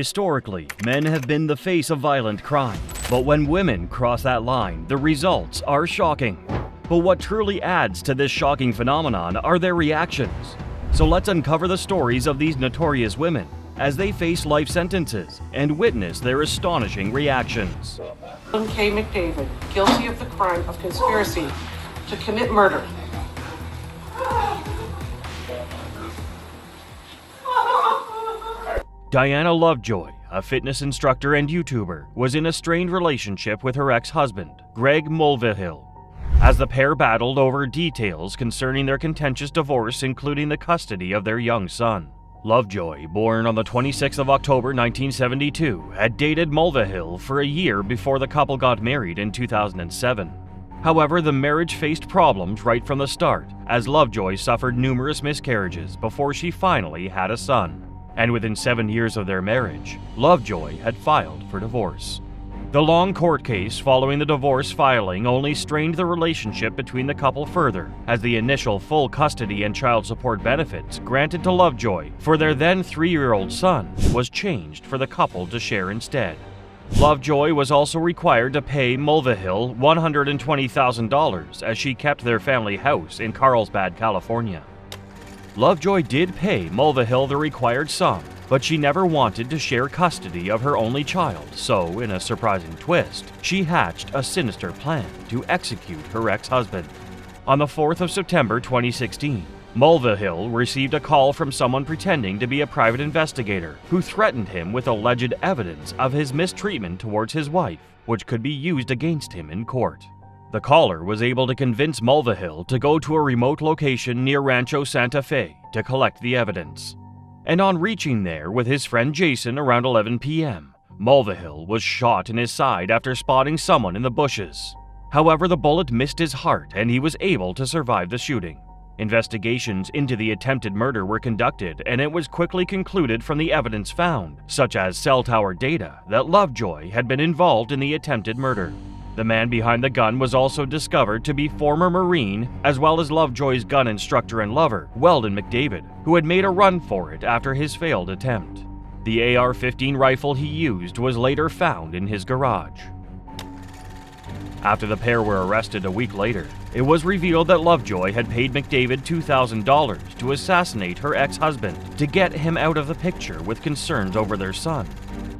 Historically, men have been the face of violent crime, but when women cross that line, the results are shocking. But what truly adds to this shocking phenomenon are their reactions. So let's uncover the stories of these notorious women as they face life sentences and witness their astonishing reactions. K. McDavid, guilty of the crime of conspiracy to commit murder. Diana Lovejoy, a fitness instructor and YouTuber, was in a strained relationship with her ex-husband, Greg Mulvihill. As the pair battled over details concerning their contentious divorce, including the custody of their young son. Lovejoy, born on the 26th of October 1972, had dated Mulvihill for a year before the couple got married in 2007. However, the marriage faced problems right from the start, as Lovejoy suffered numerous miscarriages before she finally had a son. And within 7 years of their marriage, Lovejoy had filed for divorce. The long court case following the divorce filing only strained the relationship between the couple further, as the initial full custody and child support benefits granted to Lovejoy for their then 3-year-old son was changed for the couple to share instead. Lovejoy was also required to pay Mulvihill $120,000 as she kept their family house in Carlsbad, California. Lovejoy did pay Mulvihill the required sum, but she never wanted to share custody of her only child, so, in a surprising twist, she hatched a sinister plan to execute her ex-husband. On the 4th of September 2016, Mulvihill received a call from someone pretending to be a private investigator who threatened him with alleged evidence of his mistreatment towards his wife, which could be used against him in court. The caller was able to convince Mulvihill to go to a remote location near Rancho Santa Fe to collect the evidence. And on reaching there with his friend Jason around 11 p.m., Mulvihill was shot in his side after spotting someone in the bushes. However, the bullet missed his heart and he was able to survive the shooting. Investigations into the attempted murder were conducted, and it was quickly concluded from the evidence found, such as cell tower data, that Lovejoy had been involved in the attempted murder. The man behind the gun was also discovered to be former Marine, as well as Lovejoy's gun instructor and lover, Weldon McDavid, who had made a run for it after his failed attempt. The AR-15 rifle he used was later found in his garage. After the pair were arrested a week later, it was revealed that Lovejoy had paid McDavid $2,000 to assassinate her ex-husband to get him out of the picture with concerns over their son.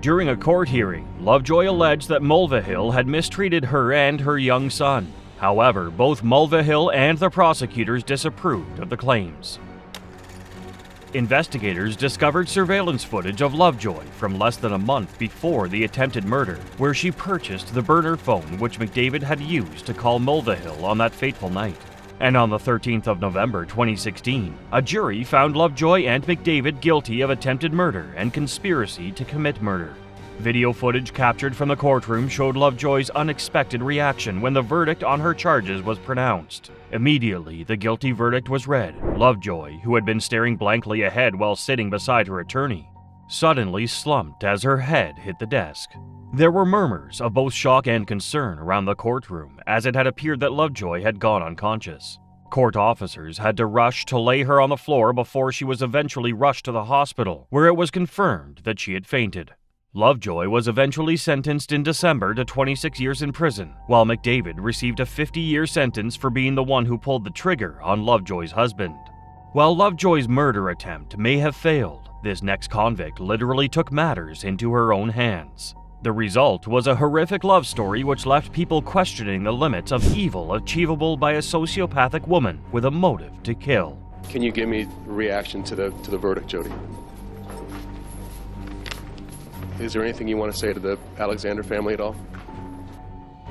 During a court hearing, Lovejoy alleged that Mulvihill had mistreated her and her young son. However, both Mulvihill and the prosecutors disapproved of the claims. Investigators discovered surveillance footage of Lovejoy from less than a month before the attempted murder, where she purchased the burner phone which McDavid had used to call Mulvihill on that fateful night. And on the 13th of November 2016, a jury found Lovejoy and McDavid guilty of attempted murder and conspiracy to commit murder. Video footage captured from the courtroom showed Lovejoy's unexpected reaction when the verdict on her charges was pronounced. Immediately, the guilty verdict was read. Lovejoy, who had been staring blankly ahead while sitting beside her attorney, suddenly slumped as her head hit the desk. There were murmurs of both shock and concern around the courtroom, as it had appeared that Lovejoy had gone unconscious. Court officers had to rush to lay her on the floor before she was eventually rushed to the hospital, where it was confirmed that she had fainted. Lovejoy was eventually sentenced in December to 26 years in prison, while McDavid received a 50-year sentence for being the one who pulled the trigger on Lovejoy's husband. While Lovejoy's murder attempt may have failed, this next convict literally took matters into her own hands. The result was a horrific love story which left people questioning the limits of evil achievable by a sociopathic woman with a motive to kill. Can you give me a reaction to the verdict, Jodi? Is there anything you want to say to the Alexander family at all?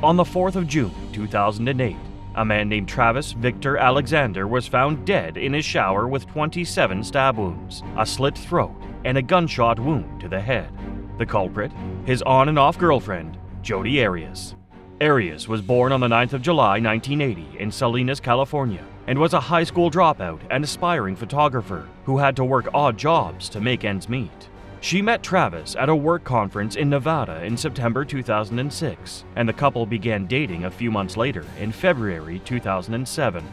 On the 4th of June 2008, a man named Travis Victor Alexander was found dead in his shower with 27 stab wounds, a slit throat, and a gunshot wound to the head. The culprit, his on and off girlfriend, Jodi Arias. Arias was born on the 9th of July 1980 in Salinas, California, and was a high school dropout and aspiring photographer who had to work odd jobs to make ends meet. She met Travis at a work conference in Nevada in September 2006, and the couple began dating a few months later in February 2007.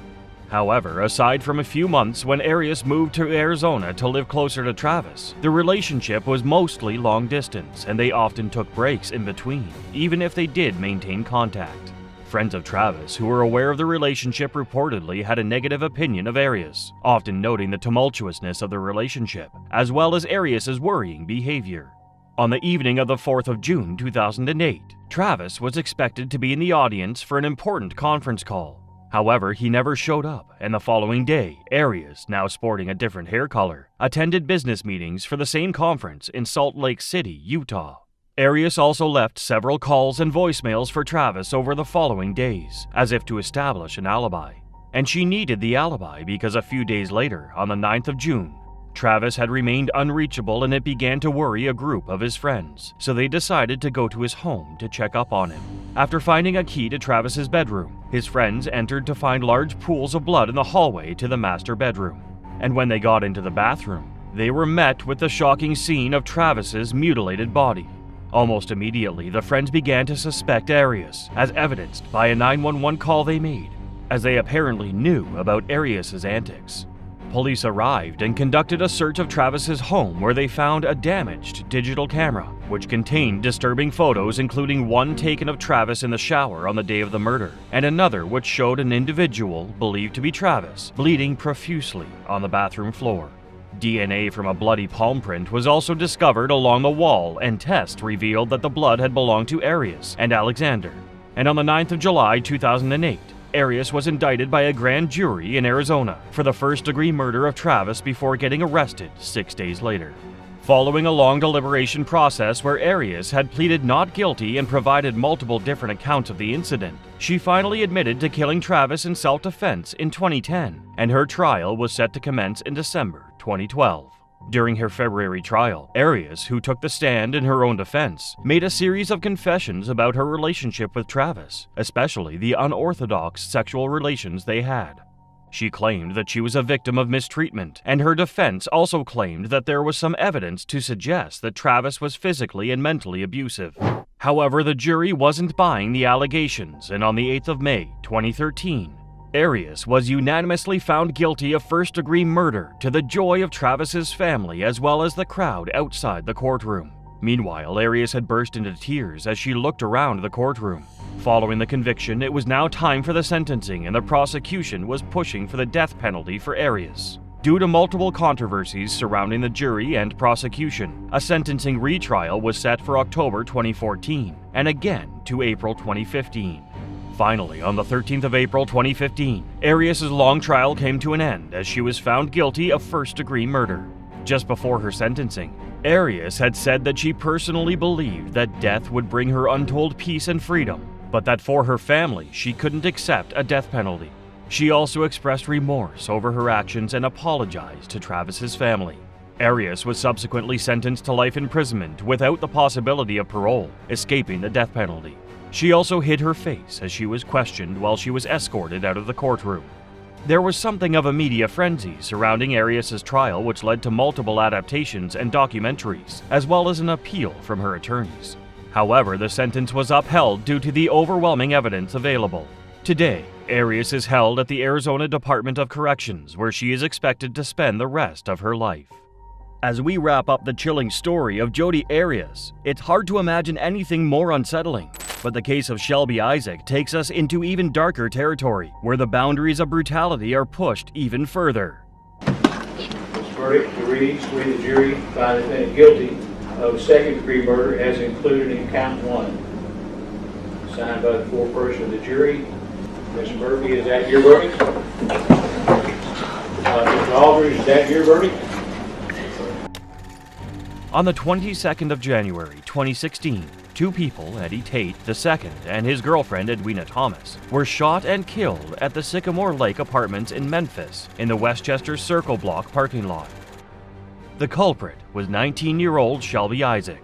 However, aside from a few months when Arias moved to Arizona to live closer to Travis, the relationship was mostly long distance and they often took breaks in between, even if they did maintain contact. Friends of Travis who were aware of the relationship reportedly had a negative opinion of Arias, often noting the tumultuousness of the relationship, as well as Arias' worrying behavior. On the evening of the 4th of June 2008, Travis was expected to be in the audience for an important conference call. However, he never showed up, and the following day, Arias, now sporting a different hair color, attended business meetings for the same conference in Salt Lake City, Utah. Arias also left several calls and voicemails for Travis over the following days, as if to establish an alibi. And she needed the alibi because a few days later, on the 9th of June, Travis had remained unreachable and it began to worry a group of his friends, so they decided to go to his home to check up on him. After finding a key to Travis's bedroom, his friends entered to find large pools of blood in the hallway to the master bedroom. And when they got into the bathroom, they were met with the shocking scene of Travis's mutilated body. Almost immediately, the friends began to suspect Arias, as evidenced by a 911 call they made, as they apparently knew about Arias' antics. Police arrived and conducted a search of Travis's home where they found a damaged digital camera, which contained disturbing photos including one taken of Travis in the shower on the day of the murder, and another which showed an individual, believed to be Travis, bleeding profusely on the bathroom floor. DNA from a bloody palm print was also discovered along the wall, and tests revealed that the blood had belonged to Arias and Alexander. And on the 9th of July 2008, Arias was indicted by a grand jury in Arizona for the first-degree murder of Travis before getting arrested 6 days later. Following a long deliberation process where Arias had pleaded not guilty and provided multiple different accounts of the incident, she finally admitted to killing Travis in self-defense in 2010, and her trial was set to commence in December 2012. During her February trial, Arias, who took the stand in her own defense, made a series of confessions about her relationship with Travis, especially the unorthodox sexual relations they had. She claimed that she was a victim of mistreatment, and her defense also claimed that there was some evidence to suggest that Travis was physically and mentally abusive. However, the jury wasn't buying the allegations, and on the 8th of May, 2013, Arias was unanimously found guilty of first-degree murder, to the joy of Travis's family as well as the crowd outside the courtroom. Meanwhile, Arias had burst into tears as she looked around the courtroom. Following the conviction, it was now time for the sentencing, and the prosecution was pushing for the death penalty for Arias. Due to multiple controversies surrounding the jury and prosecution, a sentencing retrial was set for October 2014, and again to April 2015. Finally, on the 13th of April 2015, Arias' long trial came to an end as she was found guilty of first-degree murder. Just before her sentencing, Arias had said that she personally believed that death would bring her untold peace and freedom, but that for her family, she couldn't accept a death penalty. She also expressed remorse over her actions and apologized to Travis's family. Arias was subsequently sentenced to life imprisonment without the possibility of parole, escaping the death penalty. She also hid her face as she was questioned while she was escorted out of the courtroom. There was something of a media frenzy surrounding Arias' trial, which led to multiple adaptations and documentaries, as well as an appeal from her attorneys. However, the sentence was upheld due to the overwhelming evidence available. Today, Arias is held at the Arizona Department of Corrections, where she is expected to spend the rest of her life. As we wrap up the chilling story of Jodi Arias, it's hard to imagine anything more unsettling. But the case of Shelby Isaac takes us into even darker territory, where the boundaries of brutality are pushed even further. This verdict reads, we the jury find the defendant guilty of second-degree murder as included in count 1. Signed by the foreperson of the jury. Ms. Murphy, is that your verdict? Mr. Aldridge, is that your verdict? On the 22nd of January 2016, two people, Eddie Tate II and his girlfriend Edwina Thomas, were shot and killed at the Sycamore Lake Apartments in Memphis in the Westchester Circle Block parking lot. The culprit was 19-year-old Shelby Isaac.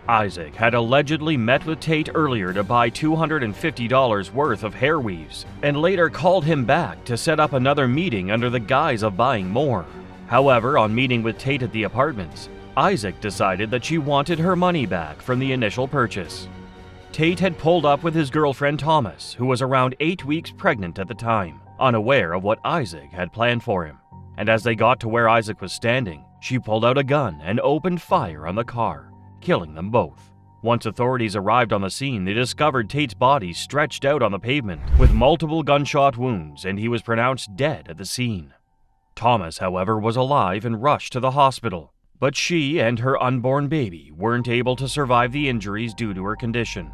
Isaac had allegedly met with Tate earlier to buy $250 worth of hair weaves, and later called him back to set up another meeting under the guise of buying more. However, on meeting with Tate at the apartments, Isaac decided that she wanted her money back from the initial purchase. Tate had pulled up with his girlfriend Thomas, who was around 8 weeks pregnant at the time. unaware of what Isaac had planned for him. And as they got to where Isaac was standing, she pulled out a gun and opened fire on the car, killing them both. Once authorities arrived on the scene, they discovered Tate's body stretched out on the pavement with multiple gunshot wounds, and he was pronounced dead at the scene. Thomas, however, was alive and rushed to the hospital, but she and her unborn baby weren't able to survive the injuries due to her condition.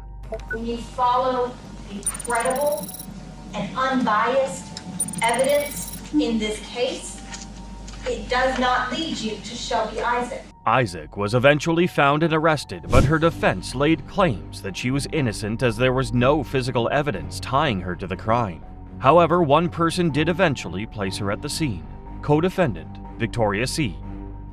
When you follow the credible and unbiased evidence in this case, it does not lead you to Shelby Isaac. Isaac was eventually found and arrested, but her defense laid claims that she was innocent as there was no physical evidence tying her to the crime. However, one person did eventually place her at the scene: co-defendant Victoria C.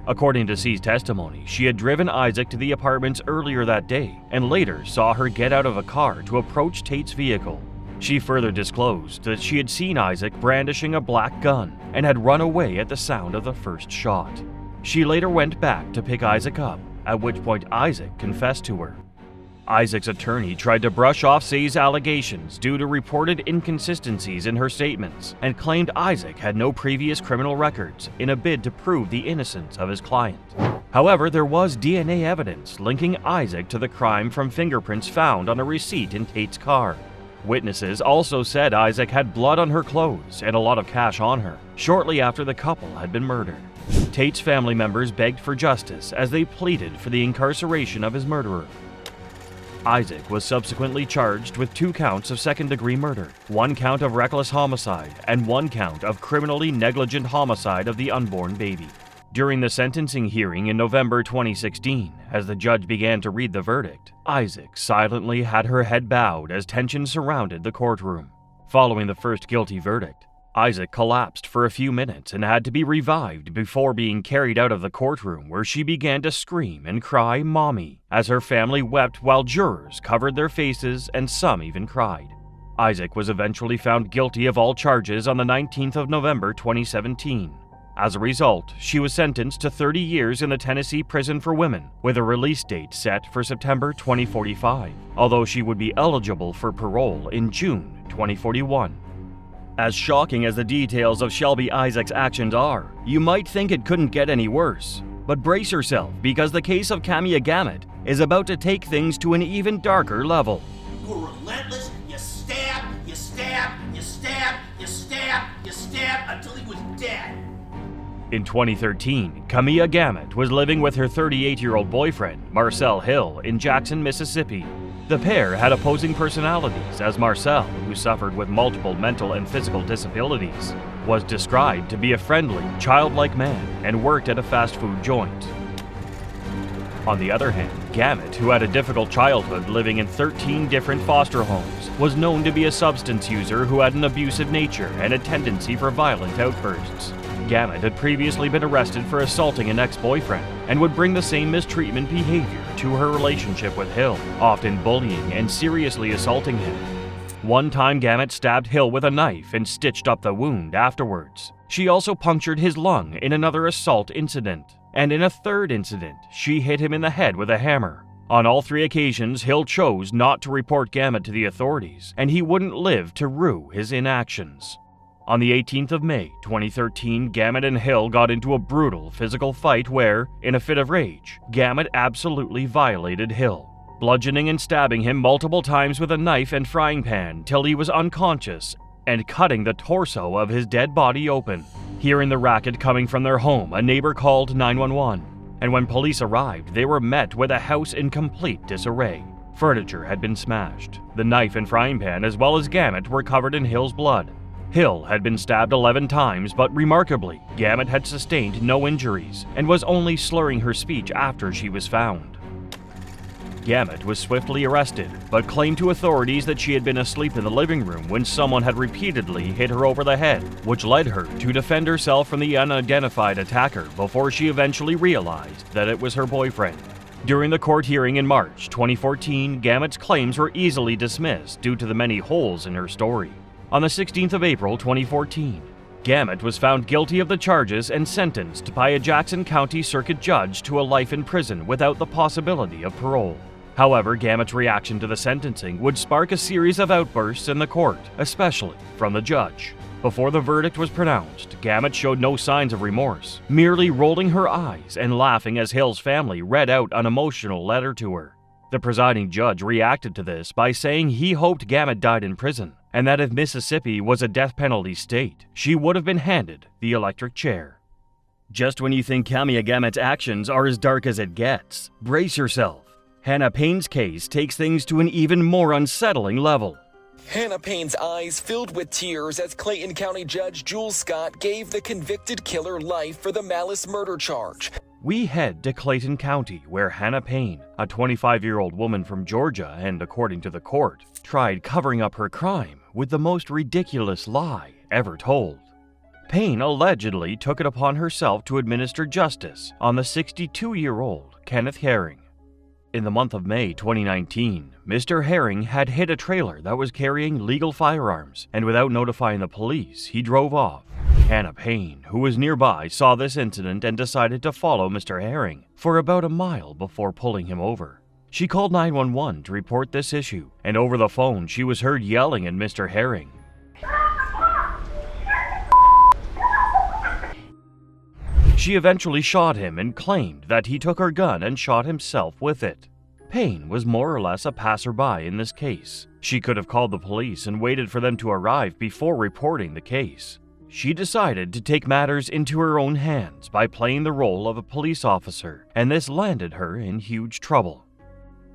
According to C's testimony, she had driven Isaac to the apartments earlier that day and later saw her get out of a car to approach Tate's vehicle. She further disclosed that she had seen Isaac brandishing a black gun and had run away at the sound of the first shot. She later went back to pick Isaac up, at which point Isaac confessed to her. Isaac's attorney tried to brush off C's allegations due to reported inconsistencies in her statements and claimed Isaac had no previous criminal records in a bid to prove the innocence of his client. However, there was DNA evidence linking Isaac to the crime from fingerprints found on a receipt in Tate's car. Witnesses also said Isaac had blood on her clothes and a lot of cash on her, shortly after the couple had been murdered. Tate's family members begged for justice as they pleaded for the incarceration of his murderer. Isaac was subsequently charged with 2 counts of second-degree murder, 1 count of reckless homicide, and 1 count of criminally negligent homicide of the unborn baby. During the sentencing hearing in November 2016, as the judge began to read the verdict, Isaac silently had her head bowed as tension surrounded the courtroom. Following the first guilty verdict, Isaac collapsed for a few minutes and had to be revived before being carried out of the courtroom, where she began to scream and cry "Mommy," as her family wept while jurors covered their faces and some even cried. Isaac was eventually found guilty of all charges on the 19th of November 2017. As a result, she was sentenced to 30 years in the Tennessee Prison for Women, with a release date set for September 2045, although she would be eligible for parole in June 2041. As shocking as the details of Shelby Isaac's actions are, you might think it couldn't get any worse. But brace yourself, because the case of Kamia Gamut is about to take things to an even darker level. You were relentless. You stabbed, you stabbed, you stabbed, you stabbed, you stabbed until he was dead. In 2013, Kamia Gamut was living with her 38-year-old boyfriend, Marcel Hill, in Jackson, Mississippi. The pair had opposing personalities, as Marcel, who suffered with multiple mental and physical disabilities, was described to be a friendly, childlike man and worked at a fast food joint. On the other hand, Gamut, who had a difficult childhood living in 13 different foster homes, was known to be a substance user who had an abusive nature and a tendency for violent outbursts. Gamut had previously been arrested for assaulting an ex-boyfriend and would bring the same mistreatment behavior to her relationship with Hill, often bullying and seriously assaulting him. One time, Gamut stabbed Hill with a knife and stitched up the wound afterwards. She also punctured his lung in another assault incident, and in a third incident, she hit him in the head with a hammer. On all 3 occasions, Hill chose not to report Gamut to the authorities, and he wouldn't live to rue his inactions. On the 18th of May, 2013, Gamut and Hill got into a brutal physical fight where, in a fit of rage, Gamut absolutely violated Hill, bludgeoning and stabbing him multiple times with a knife and frying pan till he was unconscious and cutting the torso of his dead body open. Hearing the racket coming from their home, a neighbor called 911, and when police arrived, they were met with a house in complete disarray. Furniture had been smashed. The knife and frying pan, as well as Gamut, were covered in Hill's blood. Hill had been stabbed 11 times, but remarkably, Gamut had sustained no injuries and was only slurring her speech after she was found. Gamut was swiftly arrested, but claimed to authorities that she had been asleep in the living room when someone had repeatedly hit her over the head, which led her to defend herself from the unidentified attacker before she eventually realized that it was her boyfriend. During the court hearing in March 2014, Gamut's claims were easily dismissed due to the many holes in her story. On the 16th of April 2014, Gamut was found guilty of the charges and sentenced by a Jackson County Circuit judge to a life in prison without the possibility of parole. However, Gamut's reaction to the sentencing would spark a series of outbursts in the court, especially from the judge. Before the verdict was pronounced, Gamut showed no signs of remorse, merely rolling her eyes and laughing as Hill's family read out an emotional letter to her. The presiding judge reacted to this by saying he hoped Gamut died in prison, and that if Mississippi was a death penalty state, she would have been handed the electric chair. Just when you think Kamia Gamut's actions are as dark as it gets, brace yourself. Hannah Payne's case takes things to an even more unsettling level. Hannah Payne's eyes filled with tears as Clayton County Judge Jules Scott gave the convicted killer life for the malice murder charge. We head to Clayton County, where Hannah Payne, a 25-year-old woman from Georgia and, according to the court, tried covering up her crime with the most ridiculous lie ever told. Payne allegedly took it upon herself to administer justice on the 62-year-old Kenneth Herring. In the month of May 2019, Mr. Herring had hit a trailer that was carrying legal firearms, and without notifying the police, he drove off. Hannah Payne, who was nearby, saw this incident and decided to follow Mr. Herring for about a mile before pulling him over. She called 911 to report this issue, and over the phone she was heard yelling at Mr. Herring. She eventually shot him and claimed that he took her gun and shot himself with it. Payne was more or less a passerby in this case. She could have called the police and waited for them to arrive before reporting the case. She decided to take matters into her own hands by playing the role of a police officer, and this landed her in huge trouble.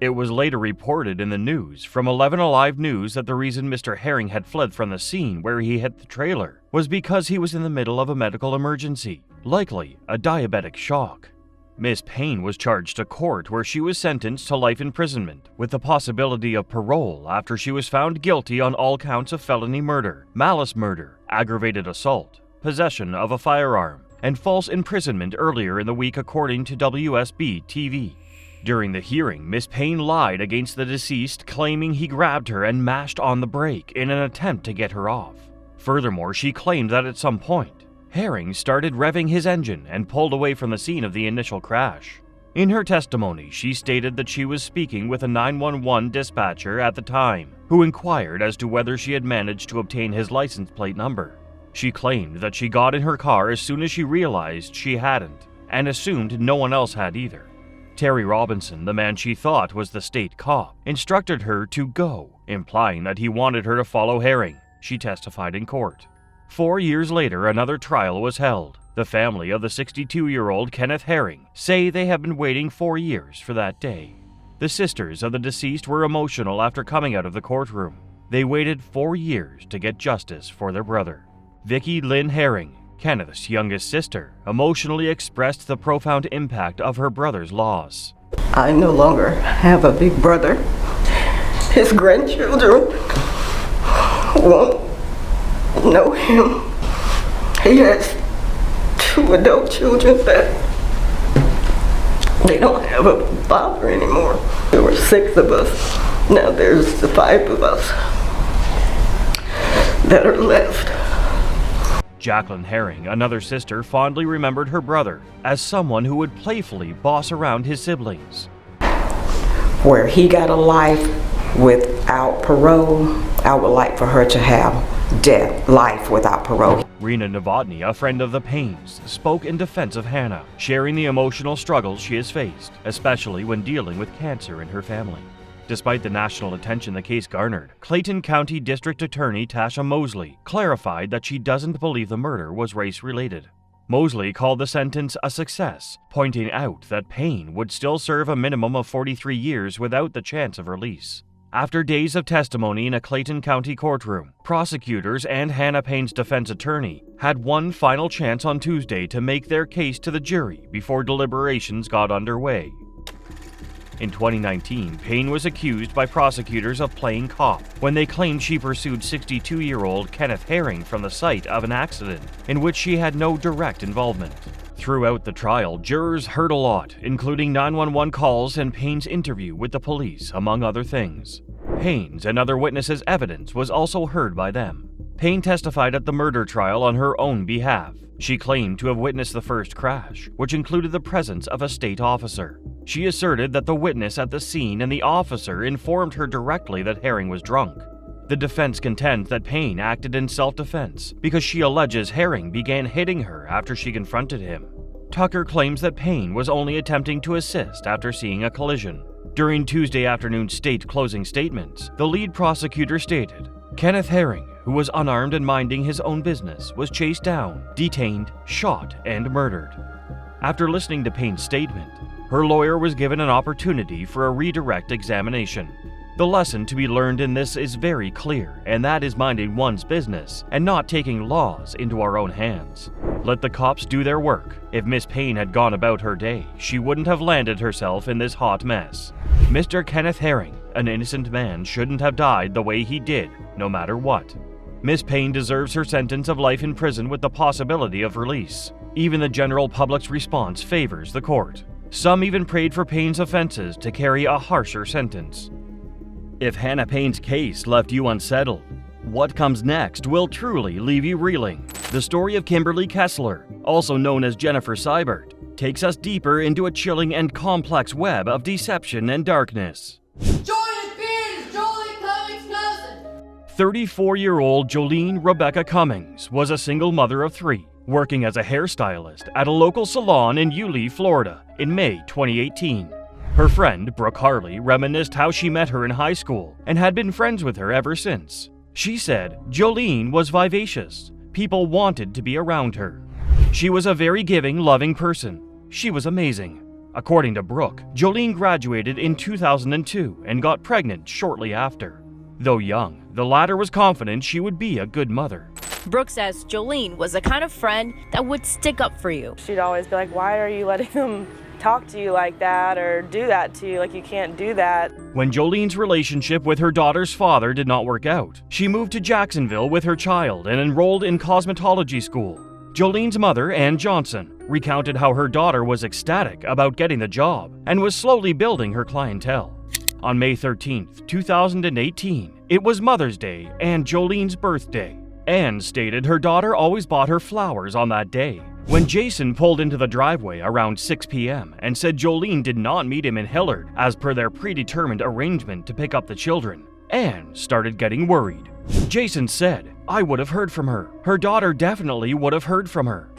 It was later reported in the news from 11 Alive News that the reason Mr. Herring had fled from the scene where he hit the trailer was because he was in the middle of a medical emergency, likely a diabetic shock. Miss Payne was charged to court where she was sentenced to life imprisonment with the possibility of parole after she was found guilty on all counts of felony murder, malice murder, aggravated assault, possession of a firearm, and false imprisonment earlier in the week according to WSB TV. During the hearing, Miss Payne lied against the deceased, claiming he grabbed her and mashed on the brake in an attempt to get her off. Furthermore, she claimed that at some point, Herring started revving his engine and pulled away from the scene of the initial crash. In her testimony, she stated that she was speaking with a 911 dispatcher at the time, who inquired as to whether she had managed to obtain his license plate number. She claimed that she got in her car as soon as she realized she hadn't, and assumed no one else had either. Terry Robinson, the man she thought was the state cop, instructed her to go, implying that he wanted her to follow Herring. She testified in court. 4 years later, another trial was held. The family of the 62-year-old Kenneth Herring say they have been waiting 4 years for that day. The sisters of the deceased were emotional after coming out of the courtroom. They waited 4 years to get justice for their brother. Vicki Lynn Herring, Kenneth's youngest sister, emotionally expressed the profound impact of her brother's loss. I no longer have a big brother. His grandchildren won't know him. He has 2 adult children that they don't have a father anymore. There were 6 of us. Now there's the 5 of us that are left. Jacqueline Herring, another sister, fondly remembered her brother as someone who would playfully boss around his siblings. Where he got a life without parole, I would like for her to have life without parole. Rena Novotny, a friend of the Paynes, spoke in defense of Hannah, sharing the emotional struggles she has faced, especially when dealing with cancer in her family. Despite the national attention the case garnered, Clayton County District Attorney Tasha Mosley clarified that she doesn't believe the murder was race-related. Mosley called the sentence a success, pointing out that Payne would still serve a minimum of 43 years without the chance of release. After days of testimony in a Clayton County courtroom, prosecutors and Hannah Payne's defense attorney had one final chance on Tuesday to make their case to the jury before deliberations got underway. In 2019, Payne was accused by prosecutors of playing cop when they claimed she pursued 62-year-old Kenneth Herring from the site of an accident in which she had no direct involvement. Throughout the trial, jurors heard a lot, including 911 calls and Payne's interview with the police, among other things. Payne's and other witnesses' evidence was also heard by them. Payne testified at the murder trial on her own behalf. She claimed to have witnessed the first crash, which included the presence of a state officer. She asserted that the witness at the scene and the officer informed her directly that Herring was drunk. The defense contends that Payne acted in self-defense because she alleges Herring began hitting her after she confronted him. Tucker claims that Payne was only attempting to assist after seeing a collision. During Tuesday afternoon's state closing statements, the lead prosecutor stated, Kenneth Herring, who was unarmed and minding his own business, was chased down, detained, shot, and murdered. After listening to Payne's statement, her lawyer was given an opportunity for a redirect examination. The lesson to be learned in this is very clear, and that is minding one's business and not taking laws into our own hands. Let the cops do their work. If Miss Payne had gone about her day, she wouldn't have landed herself in this hot mess. Mr. Kenneth Herring, an innocent man, shouldn't have died the way he did, no matter what. Miss Payne deserves her sentence of life in prison with the possibility of release. Even the general public's response favors the court. Some even prayed for Payne's offenses to carry a harsher sentence. If Hannah Payne's case left you unsettled, what comes next will truly leave you reeling. The story of Kimberly Kesler, also known as Jennifer Seibert, takes us deeper into a chilling and complex web of deception and darkness. 34-year-old Jolene Rebecca Cummings was a single mother of 3, working as a hairstylist at a local salon in Yulee, Florida, in May 2018. Her friend, Brooke Harley, reminisced how she met her in high school and had been friends with her ever since. She said Jolene was vivacious. People wanted to be around her. She was a very giving, loving person. She was amazing. According to Brooke, Jolene graduated in 2002 and got pregnant shortly after. Though young, the latter was confident she would be a good mother. Brooke says Jolene was the kind of friend that would stick up for you. She'd always be like, why are you letting them talk to you like that or do that to you? Like, you can't do that. When Jolene's relationship with her daughter's father did not work out, she moved to Jacksonville with her child and enrolled in cosmetology school. Jolene's mother, Ann Johnson, recounted how her daughter was ecstatic about getting the job and was slowly building her clientele. On May 13, 2018, it was Mother's Day and Jolene's birthday. Ann stated her daughter always bought her flowers on that day. When Jason pulled into the driveway around 6 p.m. and said Jolene did not meet him in Hillard as per their predetermined arrangement to pick up the children, Ann started getting worried. Jason said, I would have heard from her. Her daughter definitely would have heard from her.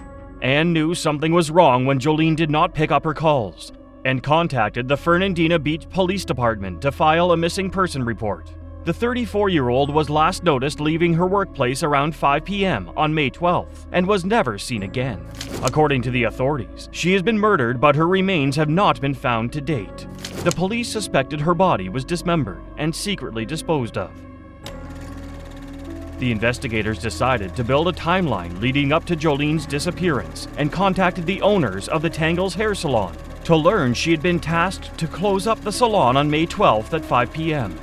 Ann knew something was wrong when Jolene did not pick up her calls and contacted the Fernandina Beach Police Department to file a missing person report. The 34-year-old was last noticed leaving her workplace around 5 p.m. on May 12th and was never seen again. According to the authorities, she has been murdered, but her remains have not been found to date. The police suspected her body was dismembered and secretly disposed of. The investigators decided to build a timeline leading up to Jolene's disappearance and contacted the owners of the Tangles Hair Salon to learn she had been tasked to close up the salon on May 12th at 5 p.m.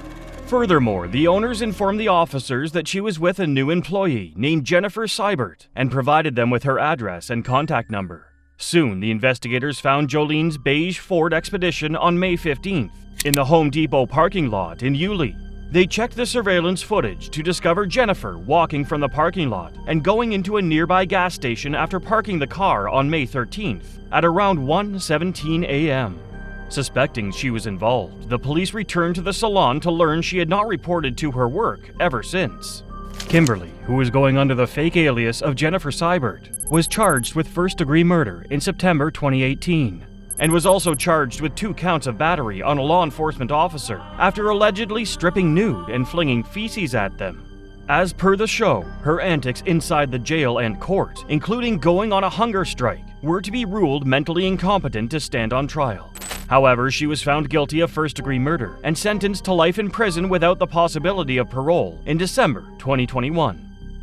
Furthermore, the owners informed the officers that she was with a new employee named Jennifer Seibert and provided them with her address and contact number. Soon, the investigators found Jolene's beige Ford Expedition on May 15th in the Home Depot parking lot in Yulee. They checked the surveillance footage to discover Jennifer walking from the parking lot and going into a nearby gas station after parking the car on May 13th at around 1:17 a.m. Suspecting she was involved, the police returned to the salon to learn she had not reported to her work ever since. Kimberly, who was going under the fake alias of Jennifer Seibert, was charged with first-degree murder in September 2018 and was also charged with 2 counts of battery on a law enforcement officer after allegedly stripping nude and flinging feces at them. As per the show, her antics inside the jail and court, including going on a hunger strike, were to be ruled mentally incompetent to stand on trial. However, she was found guilty of first-degree murder and sentenced to life in prison without the possibility of parole in December 2021.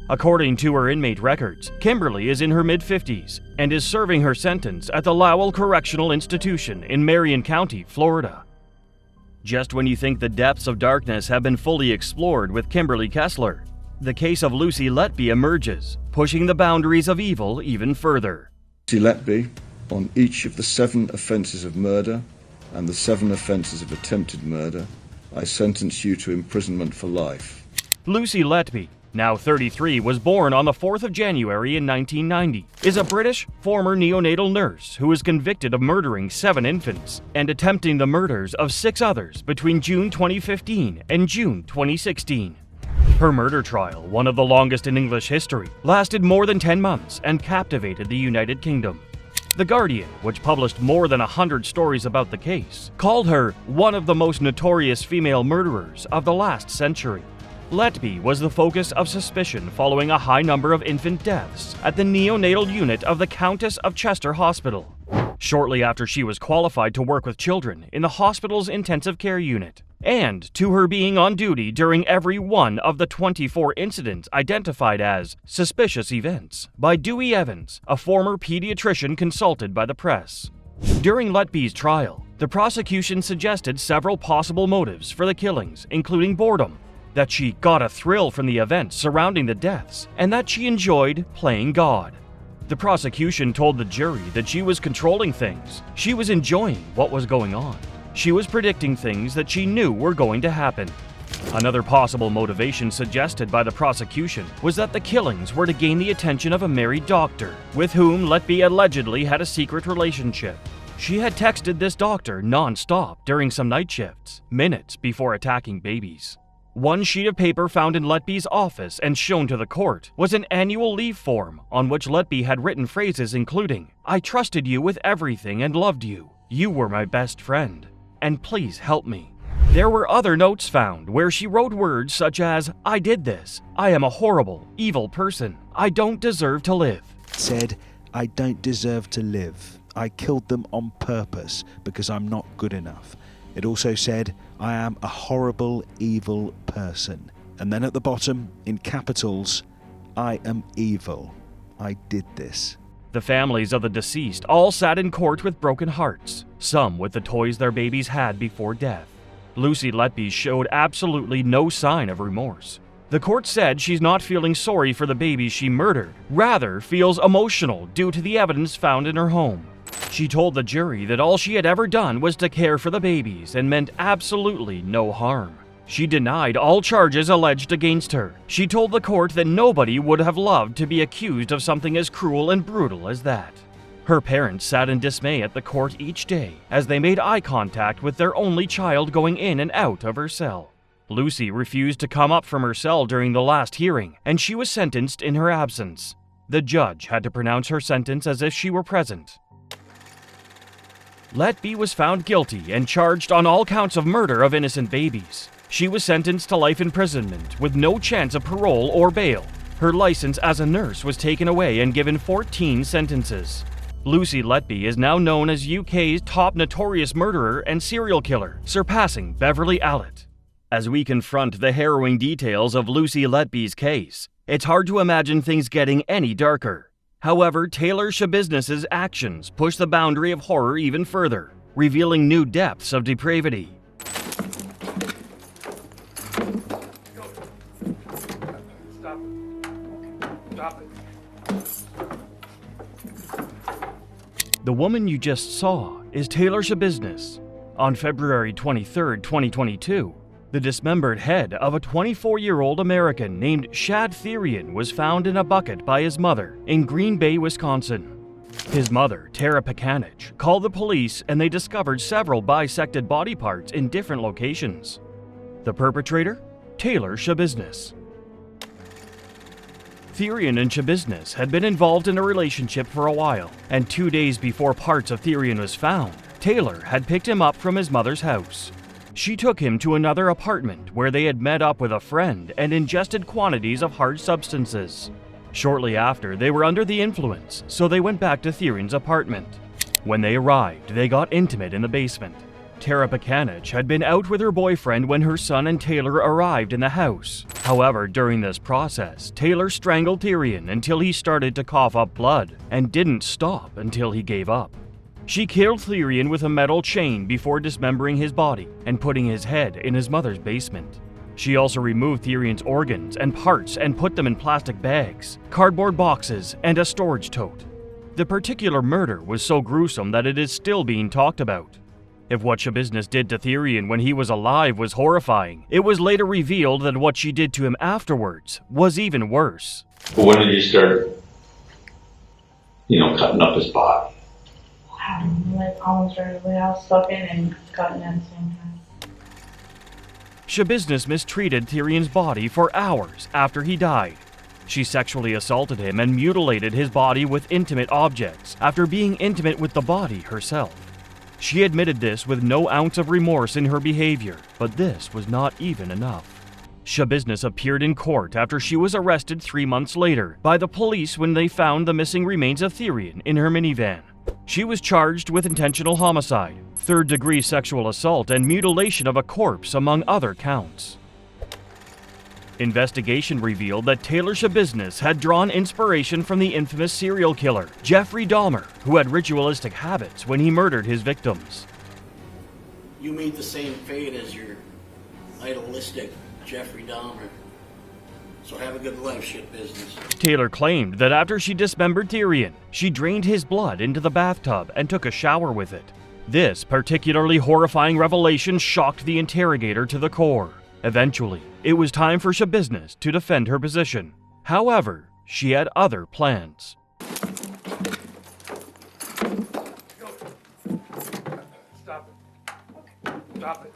According to her inmate records, Kimberly is in her mid-50s and is serving her sentence at the Lowell Correctional Institution in Marion County, Florida. Just when you think the depths of darkness have been fully explored with Kimberly Kesler, the case of Lucy Letby emerges, pushing the boundaries of evil even further. Lucy Letby, on each of the 7 offences of murder and the 7 offences of attempted murder, I sentence you to imprisonment for life. Lucy Letby, now 33, was born on the 4th of January in 1990, is a British former neonatal nurse who is convicted of murdering 7 infants and attempting the murders of 6 others between June 2015 and June 2016. Her murder trial, one of the longest in English history, lasted more than 10 months and captivated the United Kingdom. The Guardian, which published more than 100 stories about the case, called her one of the most notorious female murderers of the last century. Letby was the focus of suspicion following a high number of infant deaths at the neonatal unit of the Countess of Chester Hospital, shortly after she was qualified to work with children in the hospital's intensive care unit, and to her being on duty during every one of the 24 incidents identified as suspicious events by Dewey Evans, a former pediatrician consulted by the press. During Letby's trial, the prosecution suggested several possible motives for the killings, including boredom, that she got a thrill from the events surrounding the deaths, and that she enjoyed playing God. The prosecution told the jury that she was controlling things. She was enjoying what was going on. She was predicting things that she knew were going to happen. Another possible motivation suggested by the prosecution was that the killings were to gain the attention of a married doctor, with whom Letby allegedly had a secret relationship. She had texted this doctor non-stop during some night shifts, minutes before attacking babies. One sheet of paper found in Letby's office and shown to the court was an annual leave form on which Letby had written phrases including, "I trusted you with everything and loved you. You were my best friend. And please help me." There were other notes found where she wrote words such as, "I did this. I am a horrible, evil person. I don't deserve to live." Said, "I don't deserve to live. I killed them on purpose because I'm not good enough." It also said, "I am a horrible, evil person." And then at the bottom, in capitals, "I am evil. I did this." The families of the deceased all sat in court with broken hearts, some with the toys their babies had before death. Lucy Letby showed absolutely no sign of remorse. The court said she's not feeling sorry for the babies she murdered, rather feels emotional due to the evidence found in her home. She told the jury that all she had ever done was to care for the babies and meant absolutely no harm. She denied all charges alleged against her. She told the court that nobody would have loved to be accused of something as cruel and brutal as that. Her parents sat in dismay at the court each day as they made eye contact with their only child going in and out of her cell. Lucy refused to come up from her cell during the last hearing, and she was sentenced in her absence. The judge had to pronounce her sentence as if she were present. Letby was found guilty and charged on all counts of murder of innocent babies. She was sentenced to life imprisonment with no chance of parole or bail. Her license as a nurse was taken away and given 14 sentences. Lucy Letby is now known as UK's top notorious murderer and serial killer, surpassing Beverly Allett. As we confront the harrowing details of Lucy Letby's case, it's hard to imagine things getting any darker. However, Taylor Schabusiness's actions push the boundary of horror even further, revealing new depths of depravity. Stop it. The woman you just saw is Taylor Schabusiness. On February 23, 2022, the dismembered head of a 24-year-old American named Shad Therian was found in a bucket by his mother in Green Bay, Wisconsin. His mother, Tara Pakanich, called the police and they discovered several bisected body parts in different locations. The perpetrator? Taylor Schabusiness. Therian and Schabusiness had been involved in a relationship for a while, and 2 days before parts of Therian was found, Taylor had picked him up from his mother's house. She took him to another apartment where they had met up with a friend and ingested quantities of hard substances. Shortly after, they were under the influence, so they went back to Therian's apartment. When they arrived, they got intimate in the basement. Tara Pakanich had been out with her boyfriend when her son and Taylor arrived in the house. However, during this process, Taylor strangled Therian until he started to cough up blood and didn't stop until he gave up. She killed Therian with a metal chain before dismembering his body and putting his head in his mother's basement. She also removed Therian's organs and parts and put them in plastic bags, cardboard boxes, and a storage tote. The particular murder was so gruesome that it is still being talked about. If what Schabusiness did to Therian when he was alive was horrifying, it was later revealed that what she did to him afterwards was even worse. But when did you start, cutting up his body? Like almost right away. I was sucking and cutting at the same time. Schabusiness mistreated Tyrion's body for hours after he died. She sexually assaulted him and mutilated his body with intimate objects after being intimate with the body herself. She admitted this with no ounce of remorse in her behavior, but this was not even enough. Schabusiness appeared in court after she was arrested 3 months later by the police when they found the missing remains of Tyrion in her minivan. She was charged with intentional homicide, third-degree sexual assault, and mutilation of a corpse, among other counts. Investigation revealed that Taylor Schabusiness had drawn inspiration from the infamous serial killer, Jeffrey Dahmer, who had ritualistic habits when he murdered his victims. You meet the same fate as your idolistic Jeffrey Dahmer. So have a good life, shit business. Taylor claimed that after she dismembered Tyrion, she drained his blood into the bathtub and took a shower with it. This particularly horrifying revelation shocked the interrogator to the core. Eventually, it was time for Schabusiness to defend her position. However, she had other plans. Stop it. Stop it.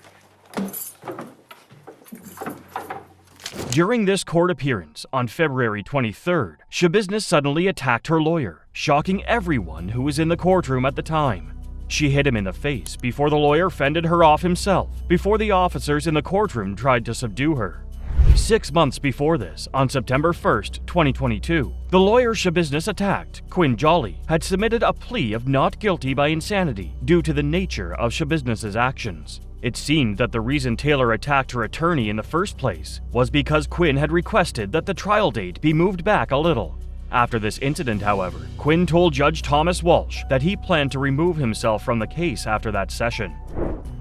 During this court appearance on February 23rd, Schabusiness suddenly attacked her lawyer, shocking everyone who was in the courtroom at the time. She hit him in the face before the lawyer fended her off himself, before the officers in the courtroom tried to subdue her. 6 months before this, on September 1st, 2022, the lawyer Schabusiness attacked, Quinn Jolly, had submitted a plea of not guilty by insanity due to the nature of Schabusiness's actions. It seemed that the reason Taylor attacked her attorney in the first place was because Quinn had requested that the trial date be moved back a little. After this incident, however, Quinn told Judge Thomas Walsh that he planned to remove himself from the case after that session.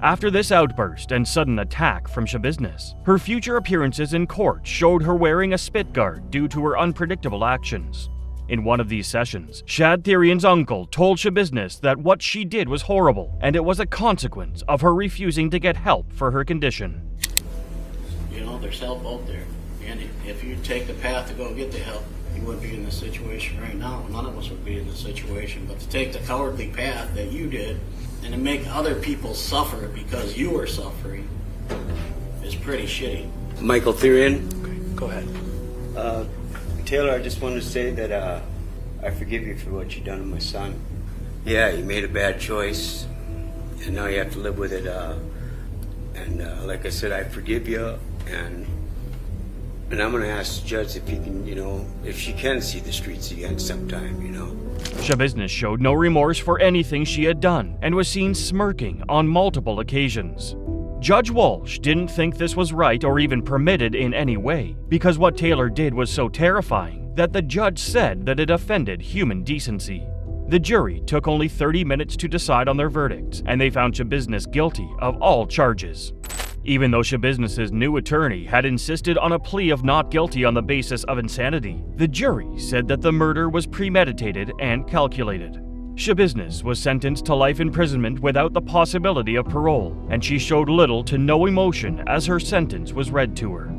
After this outburst and sudden attack from Schabusiness, her future appearances in court showed her wearing a spit guard due to her unpredictable actions. In one of these sessions, Shad Tyrion's uncle told Schabusiness that what she did was horrible, and it was a consequence of her refusing to get help for her condition. You know, there's help out there. And if you take the path to go get the help, you wouldn't be in this situation right now. None of us would be in this situation. But to take the cowardly path that you did and to make other people suffer because you were suffering is pretty shitty. Michael Tyrion. Okay, go ahead. Taylor, I just wanted to say that I forgive you for what you done to my son. Yeah, you made a bad choice, and now you have to live with it. Like I said, I forgive you, and I'm going to ask the judge if he can, if she can see the streets again sometime, Schabusiness showed no remorse for anything she had done and was seen smirking on multiple occasions. Judge Walsh didn't think this was right or even permitted in any way, because what Taylor did was so terrifying that the judge said that it offended human decency. The jury took only 30 minutes to decide on their verdicts, and they found Schabusiness guilty of all charges. Even though Schabusiness's new attorney had insisted on a plea of not guilty on the basis of insanity, the jury said that the murder was premeditated and calculated. Schabusiness was sentenced to life imprisonment without the possibility of parole, and she showed little to no emotion as her sentence was read to her.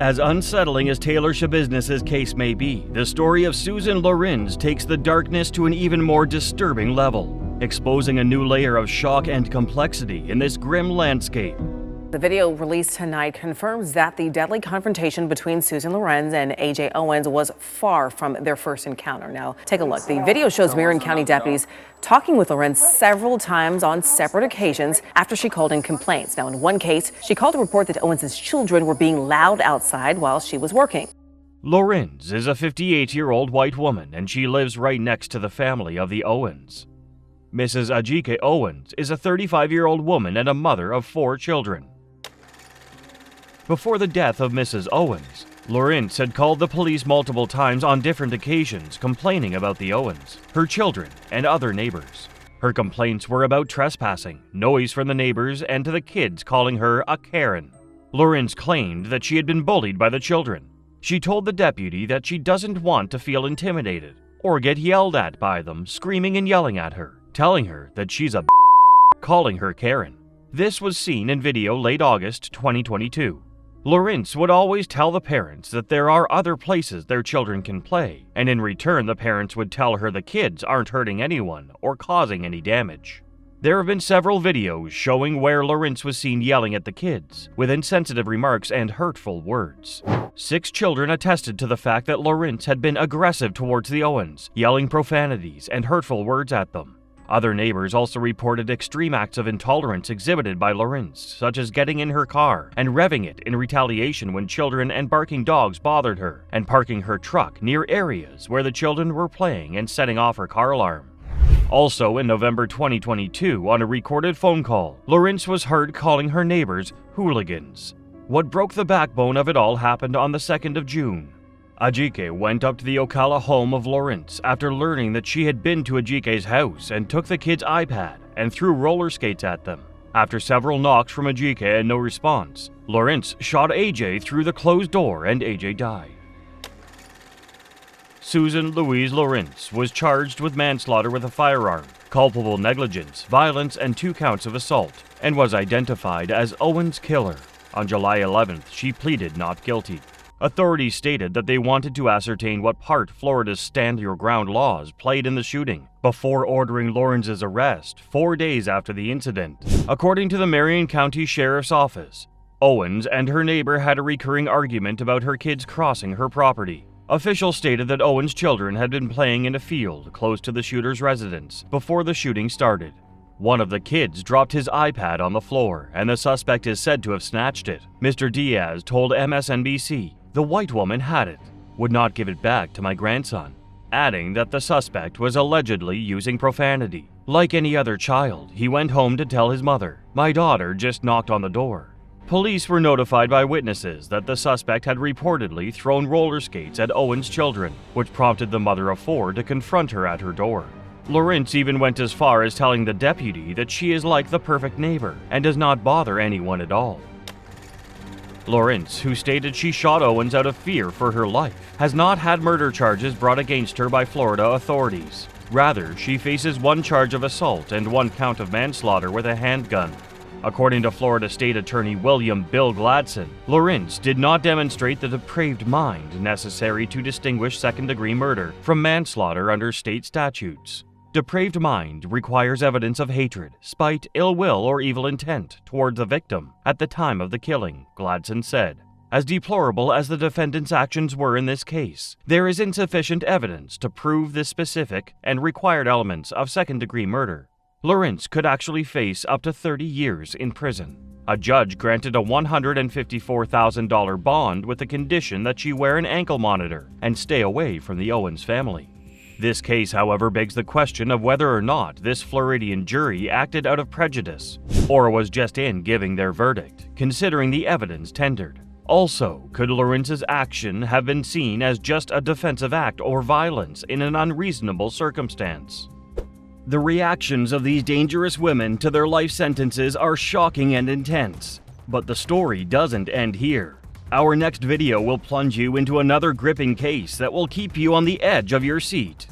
As unsettling as Taylor Schabusiness's case may be, the story of Susan Lorincz takes the darkness to an even more disturbing level, exposing a new layer of shock and complexity in this grim landscape. The video released tonight confirms that the deadly confrontation between Susan Lorincz and A.J. Owens was far from their first encounter. Now, take a look. The video shows Marion County deputies talking with Lorincz several times on separate occasions after she called in complaints. Now, in one case, she called to report that Owens' children were being loud outside while she was working. Lorincz is a 58-year-old white woman, and she lives right next to the family of the Owens. Mrs. Ajike Owens is a 35-year-old woman and a mother of 4 children. Before the death of Mrs. Owens, Lorincz had called the police multiple times on different occasions complaining about the Owens, her children, and other neighbors. Her complaints were about trespassing, noise from the neighbors, and to the kids calling her a Karen. Lorincz claimed that she had been bullied by the children. She told the deputy that she doesn't want to feel intimidated or get yelled at by them screaming and yelling at her, telling her that she's a calling her Karen. This was seen in video late August 2022. Lorincz would always tell the parents that there are other places their children can play, and in return the parents would tell her the kids aren't hurting anyone or causing any damage. There have been several videos showing where Lorincz was seen yelling at the kids, with insensitive remarks and hurtful words. 6 children attested to the fact that Lorincz had been aggressive towards the Owens, yelling profanities and hurtful words at them. Other neighbors also reported extreme acts of intolerance exhibited by Lorincz, such as getting in her car and revving it in retaliation when children and barking dogs bothered her, and parking her truck near areas where the children were playing and setting off her car alarm. Also, in November 2022, on a recorded phone call, Lorincz was heard calling her neighbors hooligans. What broke the backbone of it all happened on the 2nd of June. Ajike went up to the Ocala home of Lorincz after learning that she had been to Ajike's house and took the kid's iPad and threw roller skates at them. After several knocks from Ajike and no response, Lorincz shot AJ through the closed door and AJ died. Susan Louise Lorincz was charged with manslaughter with a firearm, culpable negligence, violence, and 2 counts of assault, and was identified as Owen's killer. On July 11th, she pleaded not guilty. Authorities stated that they wanted to ascertain what part Florida's Stand Your Ground laws played in the shooting before ordering Lorintz's arrest 4 days after the incident. According to the Marion County Sheriff's Office, Owens and her neighbor had a recurring argument about her kids crossing her property. Officials stated that Owen's children had been playing in a field close to the shooter's residence before the shooting started. One of the kids dropped his iPad on the floor, and the suspect is said to have snatched it. Mr. Diaz told MSNBC, "The white woman had it, would not give it back to my grandson," adding that the suspect was allegedly using profanity. Like any other child, he went home to tell his mother, "My daughter just knocked on the door." Police were notified by witnesses that the suspect had reportedly thrown roller skates at Owen's children, which prompted the mother of 4 to confront her at her door. Lorincz even went as far as telling the deputy that she is like the perfect neighbor and does not bother anyone at all. Lorincz, who stated she shot Owens out of fear for her life, has not had murder charges brought against her by Florida authorities. Rather, she faces 1 charge of assault and 1 count of manslaughter with a handgun. According to Florida State Attorney William Bill Gladson, Lorincz did not demonstrate the depraved mind necessary to distinguish second-degree murder from manslaughter under state statutes. Depraved mind requires evidence of hatred, spite, ill will, or evil intent toward the victim at the time of the killing, Gladson said. As deplorable as the defendant's actions were in this case, there is insufficient evidence to prove the specific and required elements of second-degree murder. Lorincz could actually face up to 30 years in prison. A judge granted a $154,000 bond with the condition that she wear an ankle monitor and stay away from the Owens family. This case, however, begs the question of whether or not this Floridian jury acted out of prejudice or was just in giving their verdict, considering the evidence tendered. Also, could Lorintz's action have been seen as just a defensive act or violence in an unreasonable circumstance? The reactions of these dangerous women to their life sentences are shocking and intense. But the story doesn't end here. Our next video will plunge you into another gripping case that will keep you on the edge of your seat.